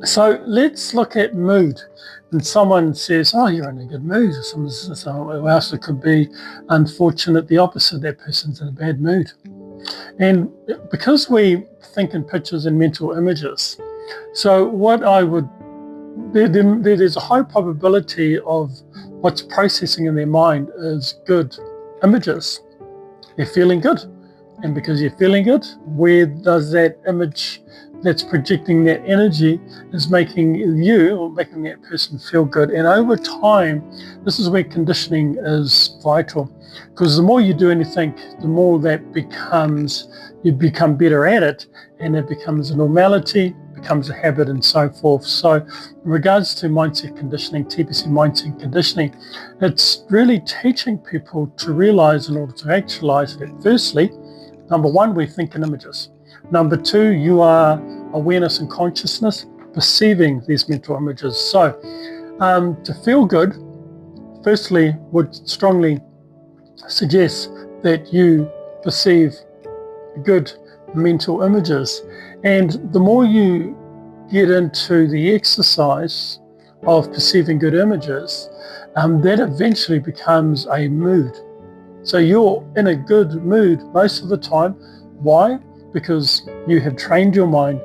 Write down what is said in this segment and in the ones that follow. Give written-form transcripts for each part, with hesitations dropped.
So let's look at mood. And someone says, "Oh, you're in a good mood." Or someone says, "Oh, else it could be unfortunate, the opposite. That person's in a bad mood." And because we think in pictures and mental images, so what I would there's a high probability of what's processing in their mind is good images. They're feeling good. And because you're feeling good, where does that image that's projecting that energy is making you or making that person feel good? And over time, this is where conditioning is vital. Because the more you do anything, the more that you become better at it, and it becomes a normality, becomes a habit, and so forth. So in regards to mindset conditioning, T.P.C mindset conditioning, it's really teaching people to realize in order to actualize it, firstly, number one, we think in images. Number two, you are awareness and consciousness perceiving these mental images. So to feel good, firstly, would strongly suggest that you perceive good mental images. And the more you get into the exercise of perceiving good images, that eventually becomes a mood. So you're in a good mood most of the time. Why? Because you have trained your mind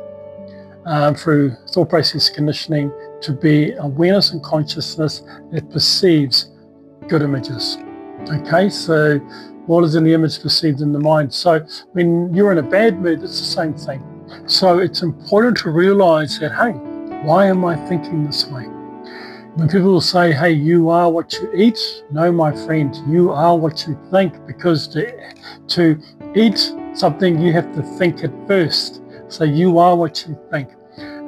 through thought process conditioning to be awareness and consciousness that perceives good images. Okay, so what is in the image perceived in the mind? So when you're in a bad mood, it's the same thing. So it's important to realize that, hey, why am I thinking this way? When people say, hey, you are what you eat, no, my friend, you are what you think, because to eat something, you have to think it first. So you are what you think.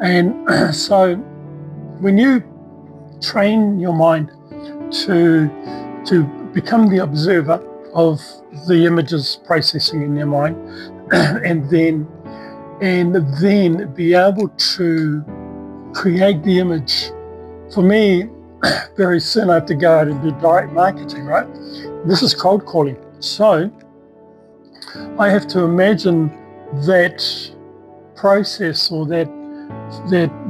And so when you train your mind to become the observer of the images processing in your mind, and then be able to create the image. For me, very soon I have to go out and do direct marketing, right? This is cold calling. So I have to imagine that process, or that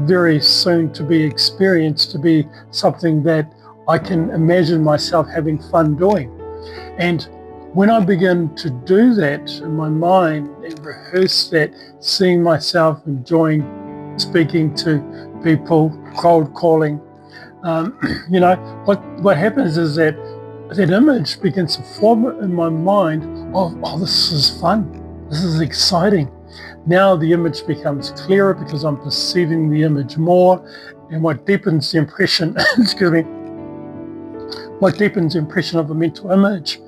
very soon to be experience, to be something that I can imagine myself having fun doing. And when I begin to do that in my mind and rehearse that, seeing myself enjoying speaking to people, cold calling, what happens is that image begins to form in my mind of, oh, this is fun, this is exciting. Now the image becomes clearer because I'm perceiving the image more, and what deepens the impression, what deepens the impression of a mental image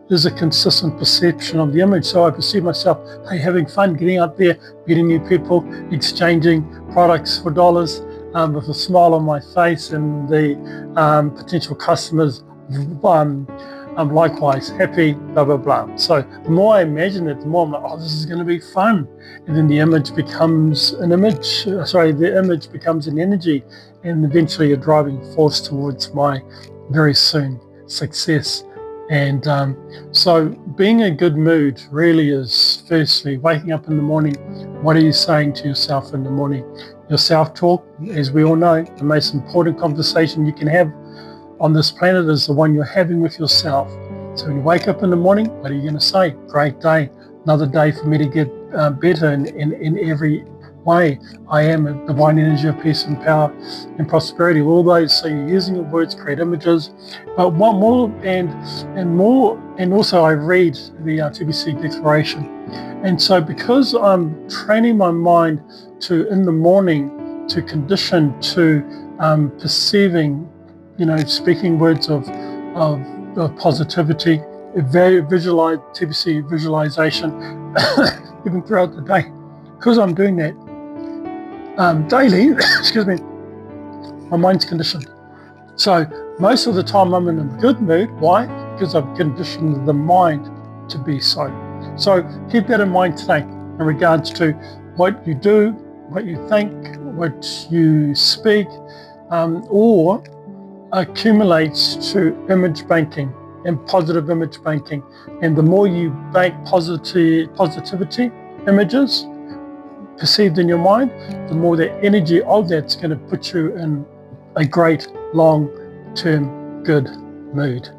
is a consistent perception of the image. So I perceive myself, hey, having fun, getting out there, meeting new people, exchanging products for dollars, with a smile on my face, and the potential customers likewise happy, blah, blah, blah. So the more I imagine it, the more I'm like, oh, this is going to be fun. And then the image becomes an energy, and eventually a driving force towards my very soon success. And so being in a good mood really is, firstly, waking up in the morning. What are you saying to yourself in the morning? Your self-talk, as we all know, the most important conversation you can have on this planet is the one you're having with yourself. So when you wake up in the morning, what are you going to say? Great day, another day for me to get better in every way. I am a divine energy of peace and power and prosperity. All those, so you're using your words, create images. But one more and also I read the T.P.C declaration. And so because I'm training my mind to, in the morning, to condition to perceiving, speaking words of positivity, visualize T.P.C visualization, even throughout the day. Because I'm doing that daily, excuse me, my mind's conditioned. So most of the time I'm in a good mood. Why? Because I've conditioned the mind to be so. So keep that in mind today in regards to what you do, what you think, what you speak, or accumulates to image banking and positive image banking. And the more you bank positivity images, perceived in your mind, the more the energy of that's going to put you in a great long-term good mood.